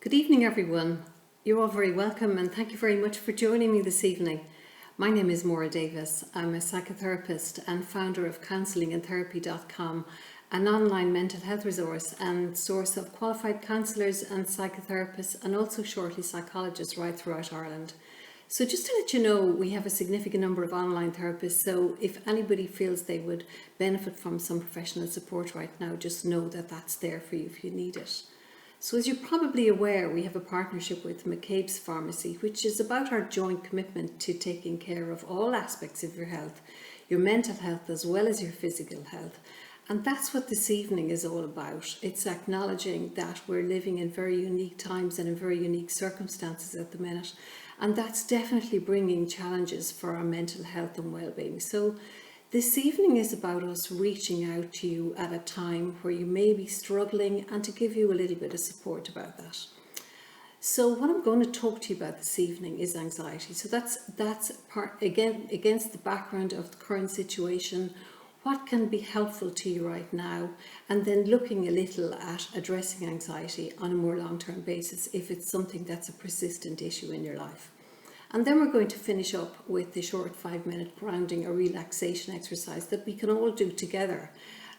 Good evening, everyone. You're all very welcome and thank you very much for joining me this evening. My name is Maura Davis. I'm a psychotherapist and founder of counsellingendtherapy.com, an online mental health resource and source of qualified counsellors and psychotherapists and also shortly psychologists right throughout Ireland. So just to let you know, we have a significant number of online therapists, so if anybody feels they would benefit from some professional support right now, just know that that's there for you if you need it. So as you're probably aware, we have a partnership with McCabe's Pharmacy, which is about our joint commitment to taking care of all aspects of your health, your mental health as well as your physical health. And that's what this evening is all about. It's acknowledging that we're living in very unique times and in very unique circumstances at the minute. And that's definitely bringing challenges for our mental health and well-being. So this evening is about us reaching out to you at a time where you may be struggling and to give you a little bit of support about that. So what I'm going to talk to you about this evening is anxiety. So that's part, again, against the background of the current situation, what can be helpful to you right now, and then looking a little at addressing anxiety on a more long-term basis if it's something that's a persistent issue in your life. And then we're going to finish up with the short 5-minute grounding or relaxation exercise that we can all do together.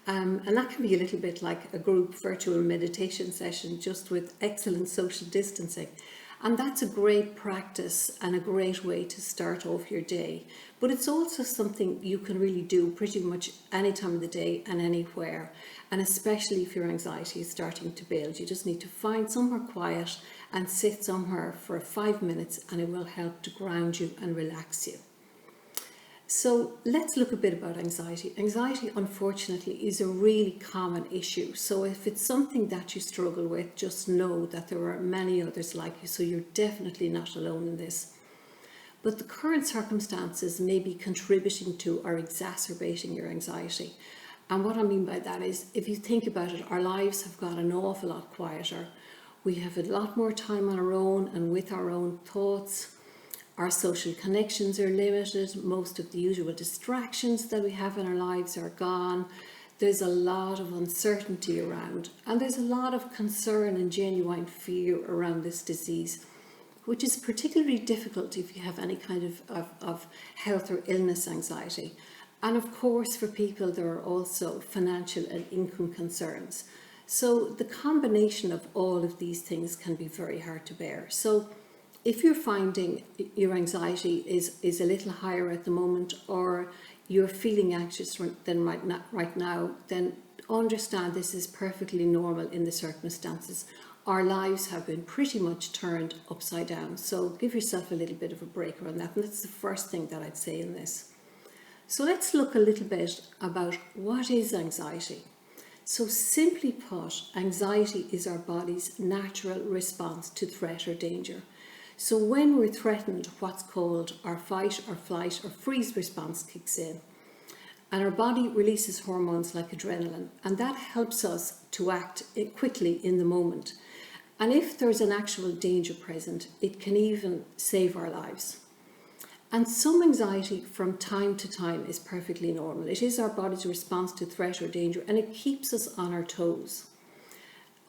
And that can be a little bit like a group virtual meditation session, just with excellent social distancing. And that's a great practice and a great way to start off your day. But it's also something you can really do pretty much any time of the day and anywhere. And especially if your anxiety is starting to build, you just need to find somewhere quiet and sit somewhere for 5 minutes, and it will help to ground you and relax you. So let's look a bit about anxiety. Anxiety, unfortunately, is a really common issue. So if it's something that you struggle with, just know that there are many others like you, so you're definitely not alone in this. But the current circumstances may be contributing to or exacerbating your anxiety. And what I mean by that is, if you think about it, our lives have got an awful lot quieter. We have a lot more time on our own and with our own thoughts. Our social connections are limited. Most of the usual distractions that we have in our lives are gone. There's a lot of uncertainty around, and there's a lot of concern and genuine fear around this disease, which is particularly difficult if you have any kind of health or illness anxiety. And of course, for people, there are also financial and income concerns. So the combination of all of these things can be very hard to bear. So if you're finding your anxiety is a little higher at the moment, or you're feeling anxious than right now, then understand this is perfectly normal in the circumstances. Our lives have been pretty much turned upside down. So give yourself a little bit of a break around that. And that's the first thing that I'd say in this. So let's look a little bit about what is anxiety. So simply put, anxiety is our body's natural response to threat or danger. So when we're threatened, what's called our fight or flight or freeze response kicks in. And our body releases hormones like adrenaline, and that helps us to act quickly in the moment. And if there's an actual danger present, it can even save our lives. And some anxiety from time to time is perfectly normal. It is our body's response to threat or danger, and it keeps us on our toes.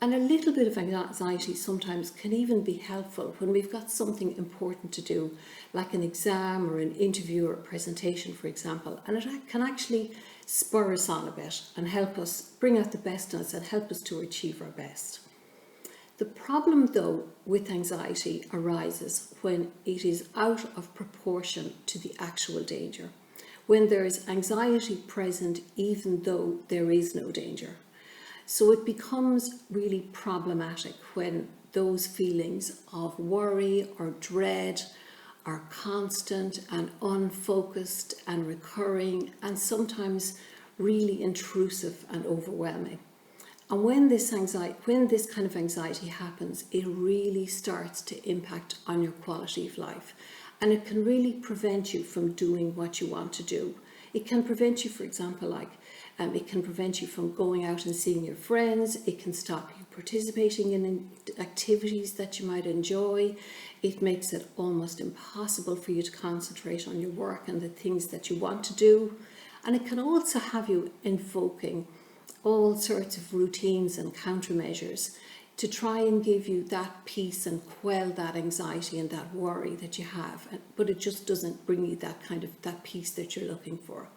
And a little bit of anxiety sometimes can even be helpful when we've got something important to do, like an exam or an interview or a presentation, for example. And it can actually spur us on a bit and help us bring out the best in us and help us to achieve our best. The problem, though, with anxiety arises when it is out of proportion to the actual danger, when there is anxiety present even though there is no danger. So it becomes really problematic when those feelings of worry or dread are constant and unfocused and recurring and sometimes really intrusive and overwhelming. And when this kind of anxiety happens, it really starts to impact on your quality of life. And it can really prevent you from doing what you want to do. It can prevent you, for example, it can prevent you from going out and seeing your friends. It can stop you participating in activities that you might enjoy. It makes it almost impossible for you to concentrate on your work and the things that you want to do. And it can also have you invoking all sorts of routines and countermeasures to try and give you that peace and quell that anxiety and that worry that you have, but it just doesn't bring you that peace that you're looking for.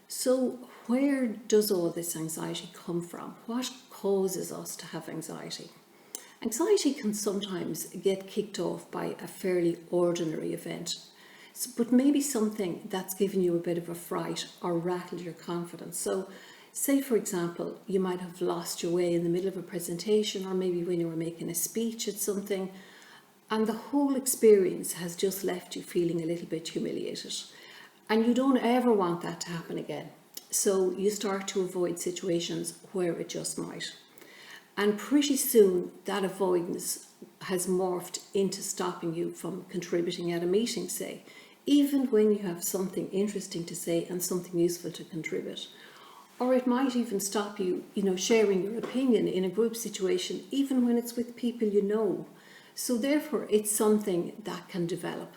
So where does all this anxiety come from? What causes us to have anxiety? Anxiety can sometimes get kicked off by a fairly ordinary event, but maybe something that's given you a bit of a fright or rattled your confidence. So say, for example, you might have lost your way in the middle of a presentation, or maybe when you were making a speech at something, and the whole experience has just left you feeling a little bit humiliated. And you don't ever want that to happen again. So you start to avoid situations where it just might. And pretty soon that avoidance has morphed into stopping you from contributing at a meeting, say, even when you have something interesting to say and something useful to contribute. Or it might even stop you, sharing your opinion in a group situation, even when it's with people you know. So therefore, it's something that can develop.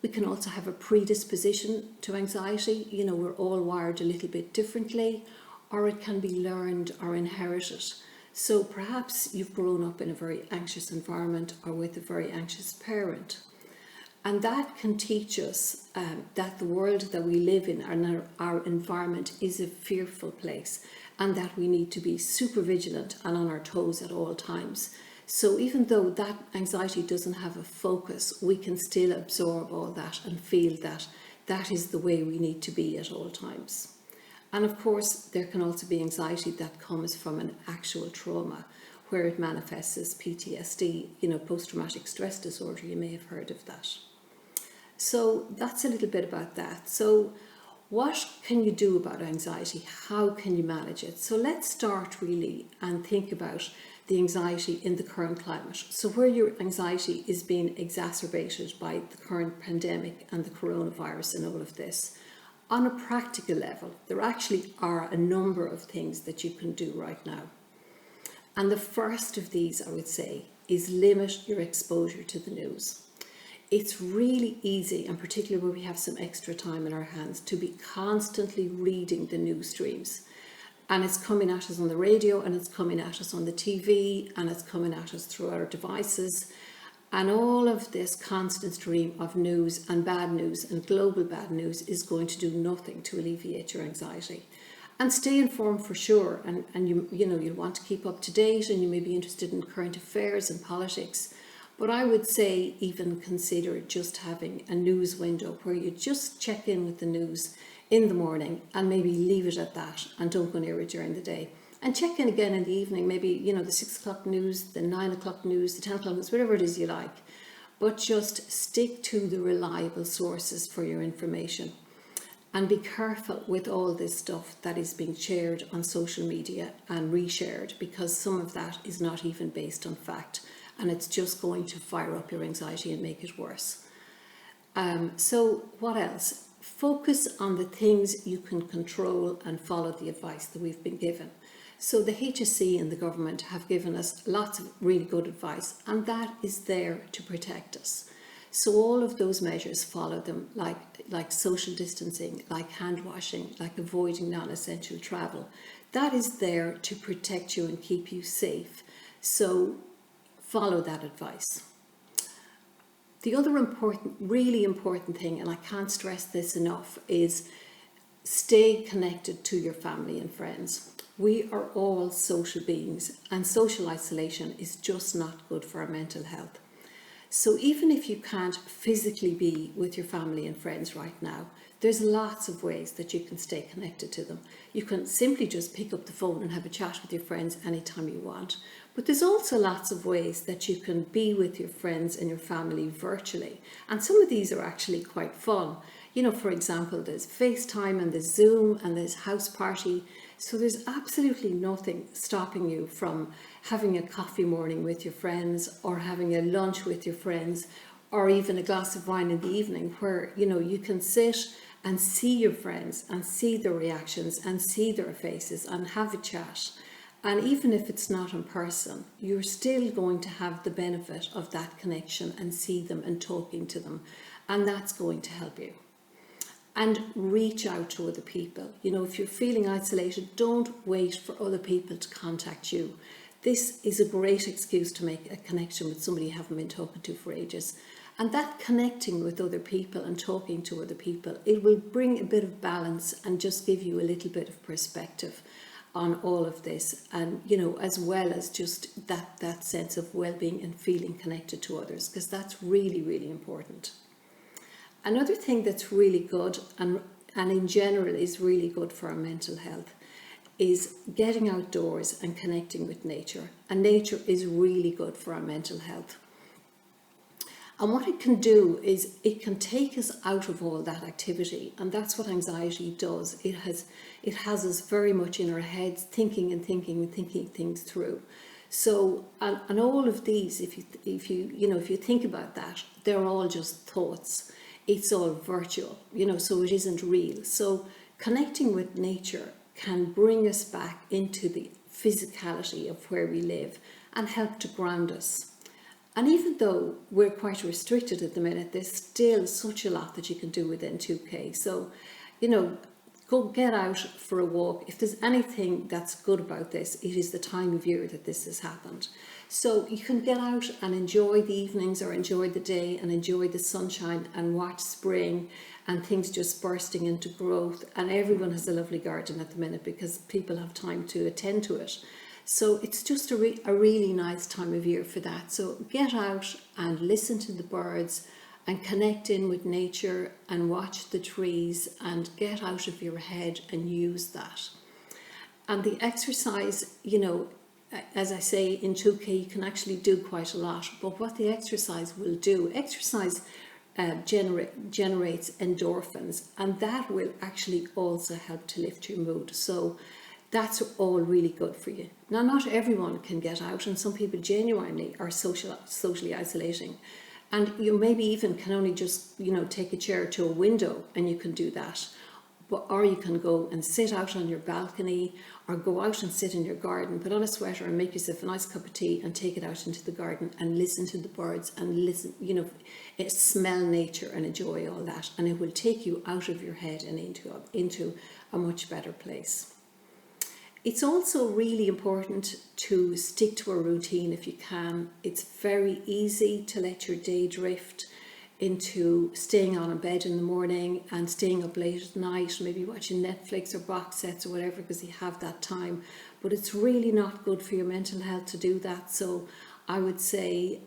We can also have a predisposition to anxiety. We're all wired a little bit differently, or it can be learned or inherited. So perhaps you've grown up in a very anxious environment or with a very anxious parent. And that can teach us that the world that we live in and our environment is a fearful place, and that we need to be super vigilant and on our toes at all times. So even though that anxiety doesn't have a focus, we can still absorb all that and feel that that is the way we need to be at all times. And of course, there can also be anxiety that comes from an actual trauma, where it manifests as PTSD, post-traumatic stress disorder. You may have heard of that. So that's a little bit about that. So what can you do about anxiety? How can you manage it? So let's start really and think about the anxiety in the current climate. So where your anxiety is being exacerbated by the current pandemic and the coronavirus and all of this. On a practical level, there actually are a number of things that you can do right now. And the first of these, I would say, is limit your exposure to the news. It's really easy, and particularly where we have some extra time in our hands, to be constantly reading the news streams. And it's coming at us on the radio, and it's coming at us on the TV, and it's coming at us through our devices. And all of this constant stream of news and bad news and global bad news is going to do nothing to alleviate your anxiety. And stay informed for sure, and you'll want to keep up to date, and you may be interested in current affairs and politics. But I would say even consider just having a news window where you just check in with the news in the morning and maybe leave it at that and don't go near it during the day. And check in again in the evening, maybe, the 6 o'clock news, the 9 o'clock news, the 10 o'clock news, whatever it is you like. But just stick to the reliable sources for your information. And be careful with all this stuff that is being shared on social media and reshared, because some of that is not even based on fact. And it's just going to fire up your anxiety and make it worse. So what else? Focus on the things you can control and follow the advice that we've been given. So the HSE and the government have given us lots of really good advice, and that is there to protect us. So all of those measures, follow them, like social distancing, like hand washing, like avoiding non-essential travel. That is there to protect you and keep you safe. So follow that advice. The other really important thing, and I can't stress this enough, is stay connected to your family and friends. We are all social beings, and social isolation is just not good for our mental health. So even if you can't physically be with your family and friends right now, there's lots of ways that you can stay connected to them. You can simply just pick up the phone and have a chat with your friends anytime you want. But there's also lots of ways that you can be with your friends and your family virtually. And some of these are actually quite fun. For example, there's FaceTime and there's Zoom and there's House Party. So there's absolutely nothing stopping you from having a coffee morning with your friends, or having a lunch with your friends, or even a glass of wine in the evening, where, you can sit and see your friends and see their reactions and see their faces and have a chat. And even if it's not in person, you're still going to have the benefit of that connection and see them and talking to them. And that's going to help you. And reach out to other people. If you're feeling isolated, don't wait for other people to contact you. this is a great excuse to make a connection with somebody you haven't been talking to for ages. And that connecting with other people and talking to other people, it will bring a bit of balance and just give you a little bit of perspective on all of this, and as well as just that sense of well-being and feeling connected to others, because that's really, really important. Another thing that's really good and in general is really good for our mental health is getting outdoors and connecting with nature. And nature is really good for our mental health. And what it can do is it can take us out of all that activity, and that's what anxiety does. It has us very much in our heads thinking things through. So and all of these, if you think about that, they're all just thoughts. It's all virtual, so it isn't real. So connecting with nature can bring us back into the physicality of where we live and help to ground us. And even though we're quite restricted at the minute, there's still such a lot that you can do within 2K. So, go get out for a walk. If there's anything that's good about this, it is the time of year that this has happened. So you can get out and enjoy the evenings or enjoy the day and enjoy the sunshine and watch spring and things just bursting into growth. And everyone has a lovely garden at the minute because people have time to attend to it. So it's just a really nice time of year for that. So get out and listen to the birds and connect in with nature and watch the trees and get out of your head and use that. And the exercise, as I say, in 2K you can actually do quite a lot. But what the exercise will do, generates endorphins, and that will actually also help to lift your mood. So that's all really good for you. Now, not everyone can get out, and some people genuinely are socially isolating. And you maybe even can only just, take a chair to a window and you can do that. Or you can go and sit out on your balcony or go out and sit in your garden, put on a sweater and make yourself a nice cup of tea and take it out into the garden and listen to the birds and listen, smell nature and enjoy all that. And it will take you out of your head and into a much better place. It's also really important to stick to a routine if you can. It's very easy to let your day drift into staying on a bed in the morning and staying up late at night, maybe watching Netflix or box sets or whatever because you have that time. But it's really not good for your mental health to do that. So I would say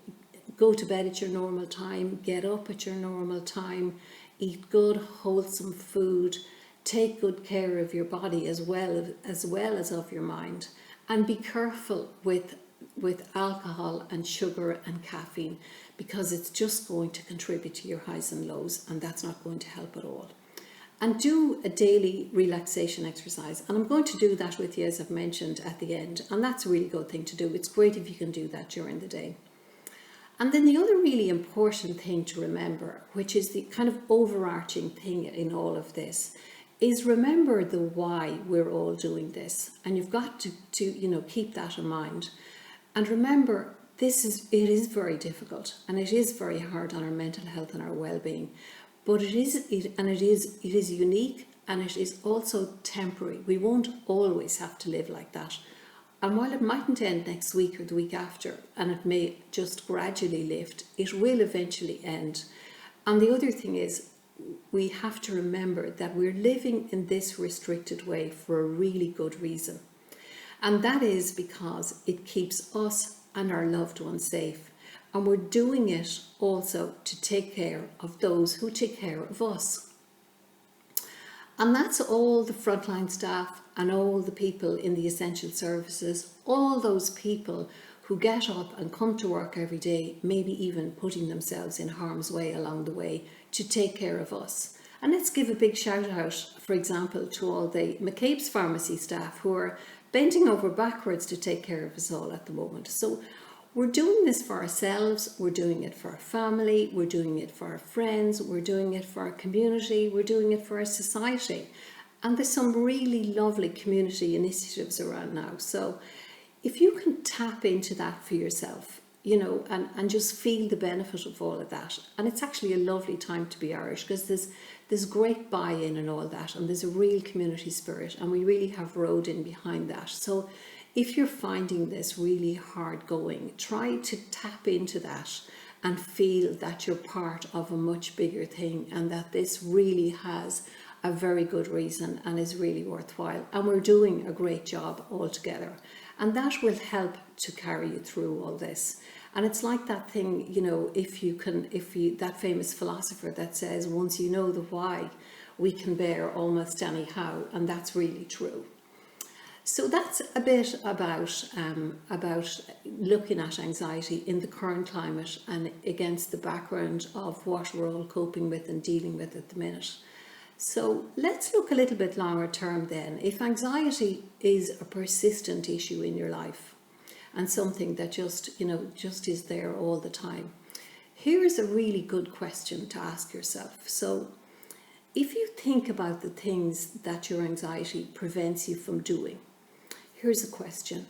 go to bed at your normal time, get up at your normal time, eat good, wholesome food, take good care of your body as well as of your mind, and be careful with alcohol and sugar and caffeine, because it's just going to contribute to your highs and lows, and that's not going to help at all. And do a daily relaxation exercise, and I'm going to do that with you as I've mentioned at the end, and that's a really good thing to do. It's great if you can do that during the day. And then the other really important thing to remember, which is the kind of overarching thing in all of this, is remember the why we're all doing this. And you've got to keep that in mind. And remember, it is very difficult and it is very hard on our mental health and our well-being. But it is unique, and it is also temporary. We won't always have to live like that. And while it mightn't end next week or the week after, and it may just gradually lift, it will eventually end. And the other thing is, we have to remember that we're living in this restricted way for a really good reason. And that is because it keeps us and our loved ones safe. And we're doing it also to take care of those who take care of us. And that's all the frontline staff and all the people in the essential services, all those people who get up and come to work every day, maybe even putting themselves in harm's way along the way to take care of us. And let's give a big shout out, for example, to all the McCabe's pharmacy staff who are bending over backwards to take care of us all at the moment. So we're doing this for ourselves, we're doing it for our family, we're doing it for our friends, we're doing it for our community, we're doing it for our society. And there's some really lovely community initiatives around now. So if you can tap into that for yourself, and just feel the benefit of all of that. And it's actually a lovely time to be Irish, because there's great buy-in and all that, and there's a real community spirit, and we really have rowed in behind that. So if you're finding this really hard going, try to tap into that and feel that you're part of a much bigger thing, and that this really has a very good reason and is really worthwhile, and we're doing a great job all together, and that will help to carry you through all this. And it's like that thing, you know, that famous philosopher that says, once you know the why, we can bear almost any how, and that's really true. So that's a bit about looking at anxiety in the current climate and against the background of what we're all coping with and dealing with at the minute. So let's look a little bit longer term then. If anxiety is a persistent issue in your life and something that just is there all the time, here's a really good question to ask yourself. So if you think about the things that your anxiety prevents you from doing, here's a question.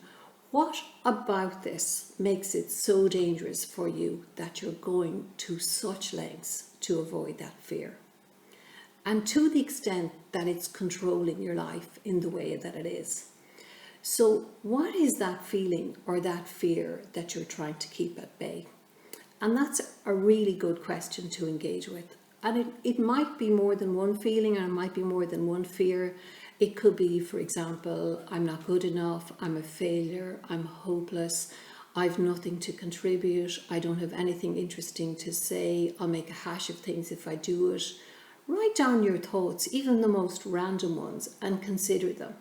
What about this makes it so dangerous for you that you're going to such lengths to avoid that fear? And to the extent that it's controlling your life in the way that it is. So what is that feeling or that fear that you're trying to keep at bay? And that's a really good question to engage with. And it might be more than one feeling, or it might be more than one fear. It could be, for example, I'm not good enough, I'm a failure, I'm hopeless, I've nothing to contribute, I don't have anything interesting to say, I'll make a hash of things if I do it. Write down your thoughts, even the most random ones, and consider them.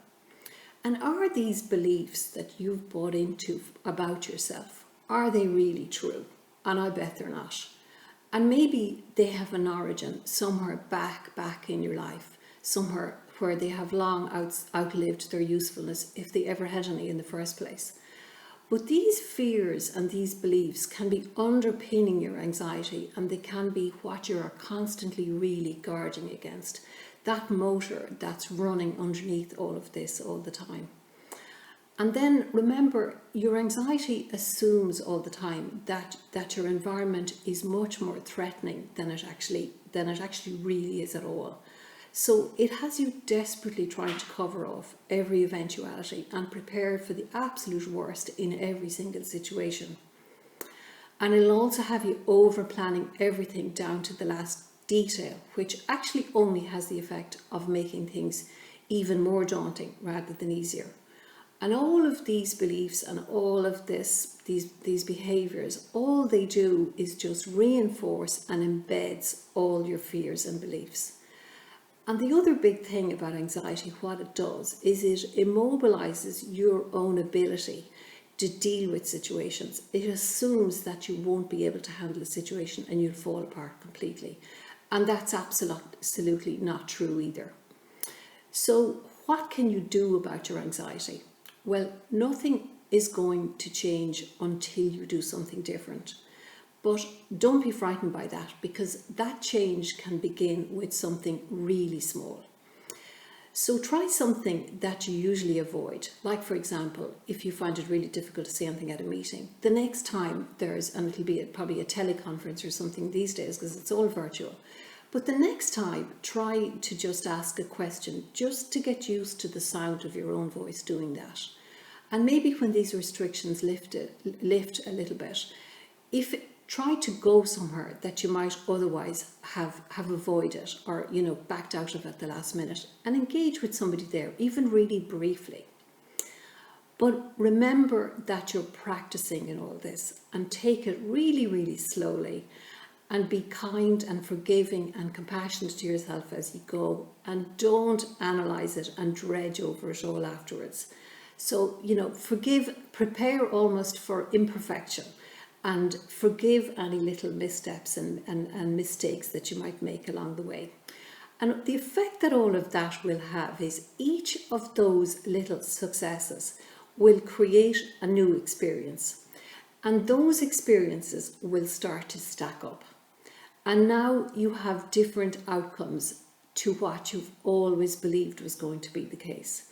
And are these beliefs that you've bought into about yourself, are they really true? And I bet they're not. And maybe they have an origin somewhere back in your life, somewhere where they have long outlived their usefulness, if they ever had any in the first place. But these fears and these beliefs can be underpinning your anxiety, and they can be what you are constantly really guarding against. That motor that's running underneath all of this all the time. And then remember, your anxiety assumes all the time that your environment is much more threatening than it actually really is at all. So it has you desperately trying to cover off every eventuality and prepare for the absolute worst in every single situation. And it'll also have you over planning everything down to the last detail, which actually only has the effect of making things even more daunting rather than easier. And all of these beliefs and all of these behaviours, all they do is just reinforce and embeds all your fears and beliefs. And the other big thing about anxiety, what it does is it immobilises your own ability to deal with situations. It assumes that you won't be able to handle a situation and you'll fall apart completely. And that's absolutely not true either. So what can you do about your anxiety? Well, nothing is going to change until you do something different. But don't be frightened by that, because that change can begin with something really small. So try something that you usually avoid. Like, for example, if you find it really difficult to say anything at a meeting, the next time and it'll be probably a teleconference or something these days because it's all virtual. But the next time, try to just ask a question, just to get used to the sound of your own voice doing that. And maybe when these restrictions lift a little bit, try to go somewhere that you might otherwise have avoided or, backed out of at the last minute, and engage with somebody there, even really briefly. But remember that you're practicing in all this, and take it really, really slowly, and be kind and forgiving and compassionate to yourself as you go, and don't analyse it and dredge over it all afterwards. So, prepare almost for imperfection, and forgive any little missteps and mistakes that you might make along the way. And the effect that all of that will have is each of those little successes will create a new experience. And those experiences will start to stack up. And now you have different outcomes to what you've always believed was going to be the case.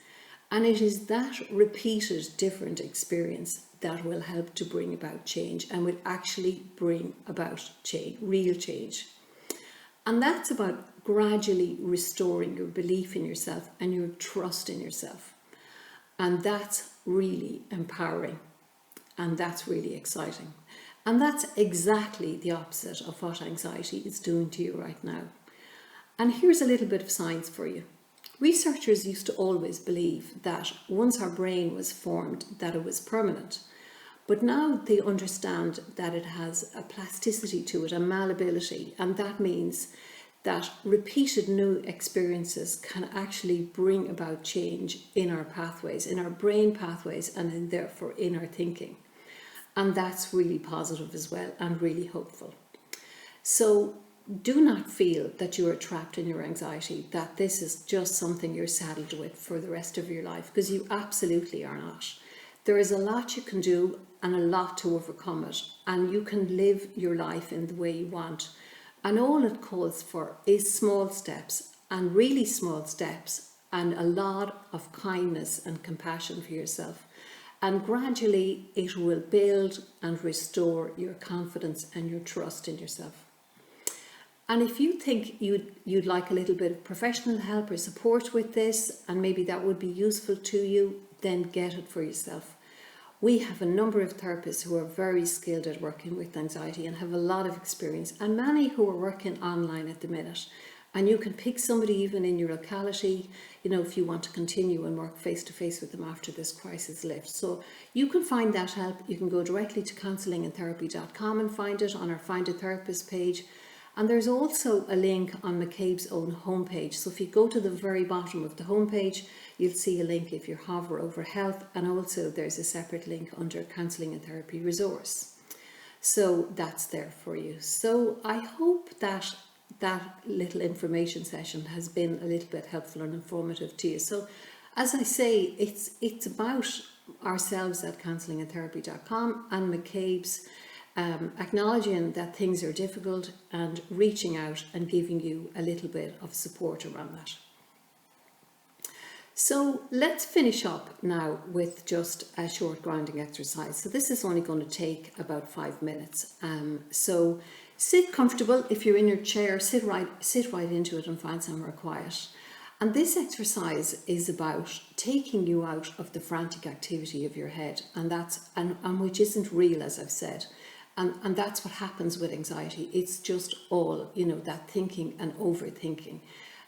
And it is that repeated different experience that will help to bring about change, and will actually bring about change, real change. And that's about gradually restoring your belief in yourself and your trust in yourself. And that's really empowering, and that's really exciting. And that's exactly the opposite of what anxiety is doing to you right now. And here's a little bit of science for you. Researchers used to always believe that once our brain was formed, that it was permanent. But now they understand that it has a plasticity to it, a malleability, and that means that repeated new experiences can actually bring about change in our pathways, in our brain pathways, and therefore in our thinking. And that's really positive as well, and really hopeful. So do not feel that you are trapped in your anxiety, that this is just something you're saddled with for the rest of your life, because you absolutely are not. There is a lot you can do and a lot to overcome it, and you can live your life in the way you want. And all it calls for is small steps, and really small steps, and a lot of kindness and compassion for yourself. And gradually it will build and restore your confidence and your trust in yourself. And if you think you'd like a little bit of professional help or support with this, and maybe that would be useful to you, then get it for yourself. We have a number of therapists who are very skilled at working with anxiety and have a lot of experience, and many who are working online at the minute. And you can pick somebody even in your locality, if you want to continue and work face to face with them after this crisis lifts. So you can find that help. You can go directly to counsellingandtherapy.com and find it on our Find a Therapist page. And there's also a link on McCabe's own homepage. So if you go to the very bottom of the homepage, you'll see a link if you hover over health, and also there's a separate link under Counselling and Therapy Resource. So that's there for you. So I hope that little information session has been a little bit helpful and informative to you. So as I say, it's about ourselves at counsellingandtherapy.com and McCabe's, acknowledging that things are difficult and reaching out and giving you a little bit of support around that. So let's finish up now with just a short grounding exercise. So this is only going to take about 5 minutes. So sit comfortable. If you're in your chair, sit right into it and find somewhere quiet. And this exercise is about taking you out of the frantic activity of your head, and which isn't real, as I've said. And that's what happens with anxiety. It's just all, that thinking and overthinking.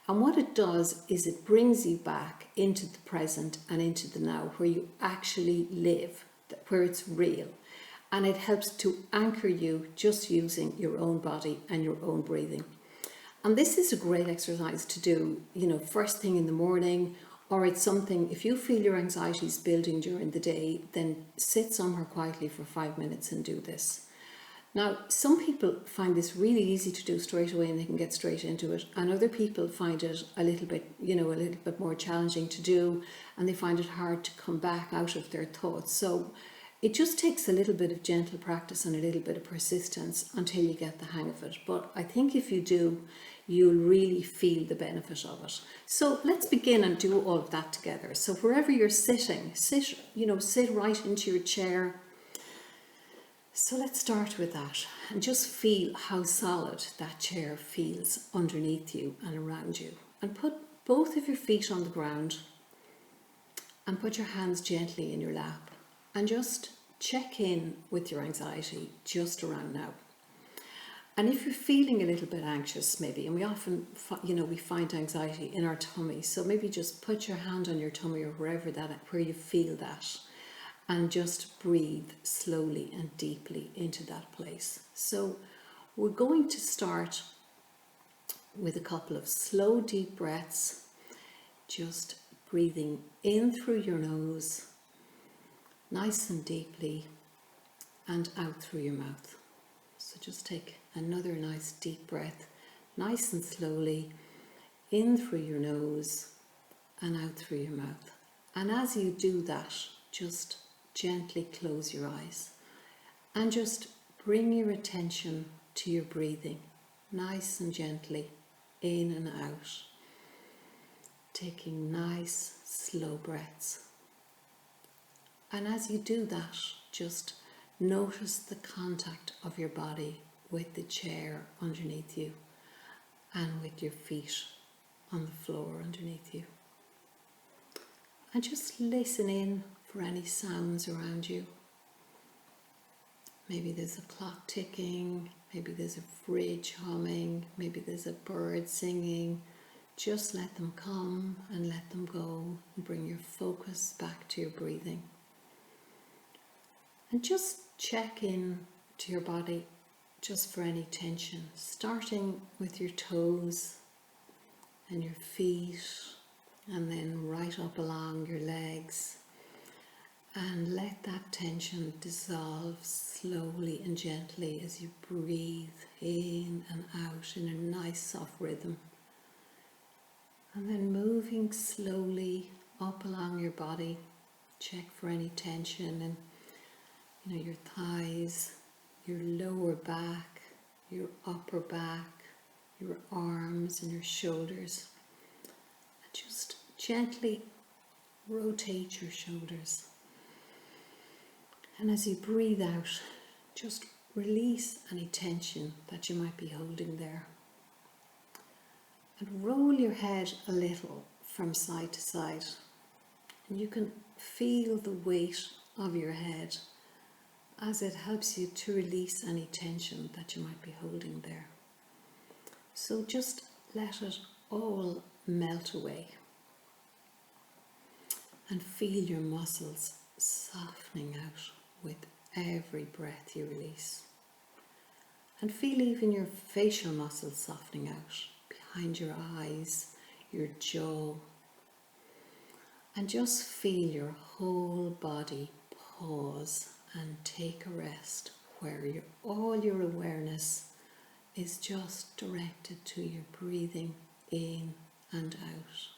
And what it does is it brings you back into the present and into the now, where you actually live, where it's real. And it helps to anchor you just using your own body and your own breathing. And this is a great exercise to do, first thing in the morning, or it's something, if you feel your anxiety is building during the day, then sit somewhere quietly for 5 minutes and do this. Now, some people find this really easy to do straight away and they can get straight into it. And other people find it a little bit more challenging to do, and they find it hard to come back out of their thoughts. So it just takes a little bit of gentle practice and a little bit of persistence until you get the hang of it. But I think if you do, you'll really feel the benefit of it. So let's begin and do all of that together. So wherever you're sitting, sit right into your chair. So let's start with that and just feel how solid that chair feels underneath you and around you. And put both of your feet on the ground and put your hands gently in your lap and just check in with your anxiety just around now. And if you're feeling a little bit anxious maybe, and we often, we find anxiety in our tummy, so maybe just put your hand on your tummy or where you feel that. And just breathe slowly and deeply into that place. So we're going to start with a couple of slow, deep breaths, just breathing in through your nose, nice and deeply, and out through your mouth. So just take another nice deep breath, nice and slowly, in through your nose and out through your mouth. And as you do that, just gently close your eyes and just bring your attention to your breathing, nice and gently in and out, taking nice slow breaths. And as you do that, just notice the contact of your body with the chair underneath you and with your feet on the floor underneath you. and just listen in for any sounds around you. Maybe there's a clock ticking, maybe there's a fridge humming, maybe there's a bird singing. Just let them come and let them go, and bring your focus back to your breathing. And just check in to your body just for any tension, starting with your toes and your feet, and then right up along your legs. And let that tension dissolve slowly and gently as you breathe in and out in a nice soft rhythm. And then moving slowly up along your body, check for any tension in your thighs, your lower back, your upper back, your arms and your shoulders. And just gently rotate your shoulders. And as you breathe out, just release any tension that you might be holding there. And roll your head a little from side to side. And you can feel the weight of your head as it helps you to release any tension that you might be holding there. So just let it all melt away. And feel your muscles softening out with every breath you release. And feel even your facial muscles softening out behind your eyes, your jaw. And just feel your whole body pause and take a rest where all your awareness is just directed to your breathing in and out.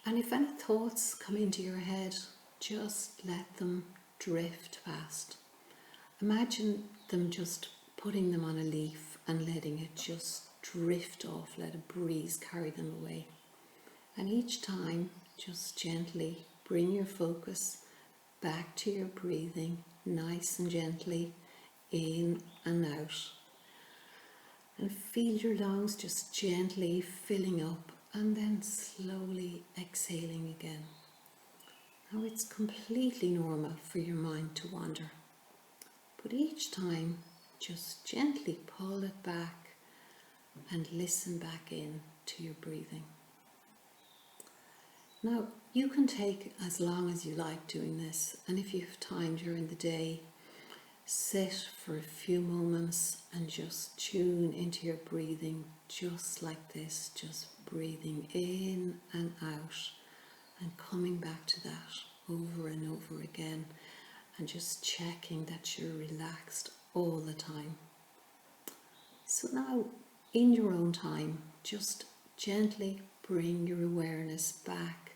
And if any thoughts come into your head, just let them drift past. Imagine them just putting them on a leaf and letting it just drift off, let a breeze carry them away. And each time, just gently bring your focus back to your breathing, nice and gently, in and out. And feel your lungs just gently filling up and then slowly exhaling again. Now it's completely normal for your mind to wander, but each time just gently pull it back and listen back in to your breathing. Now you can take as long as you like doing this, and if you have time during the day, sit for a few moments and just tune into your breathing just like this, just breathing in and out and coming back to that over and over again, and just checking that you're relaxed all the time. So now, in your own time, just gently bring your awareness back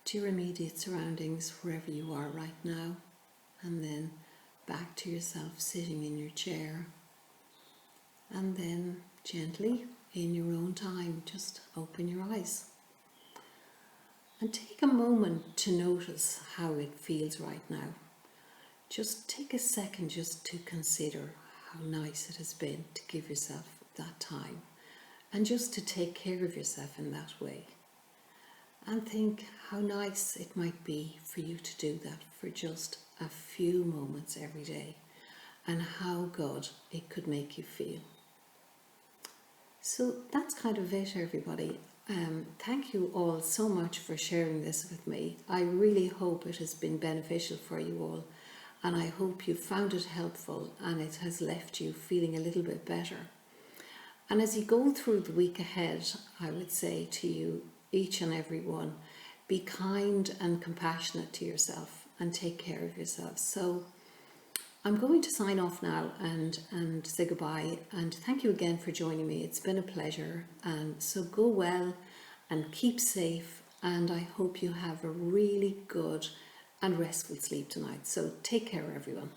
to your immediate surroundings, wherever you are right now, and then back to yourself sitting in your chair. And then gently, in your own time, just open your eyes. And take a moment to notice how it feels right now. Just take a second just to consider how nice it has been to give yourself that time, and just to take care of yourself in that way. And think how nice it might be for you to do that for just a few moments every day, and how good it could make you feel. So that's kind of it, everybody. Thank you all so much for sharing this with me. I really hope it has been beneficial for you all, and I hope you found it helpful and it has left you feeling a little bit better. And as you go through the week ahead, I would say to you, each and every one, be kind and compassionate to yourself and take care of yourself. So I'm going to sign off now and say goodbye, and thank you again for joining me. It's been a pleasure, and so go well and keep safe, and I hope you have a really good and restful sleep tonight. So take care, everyone.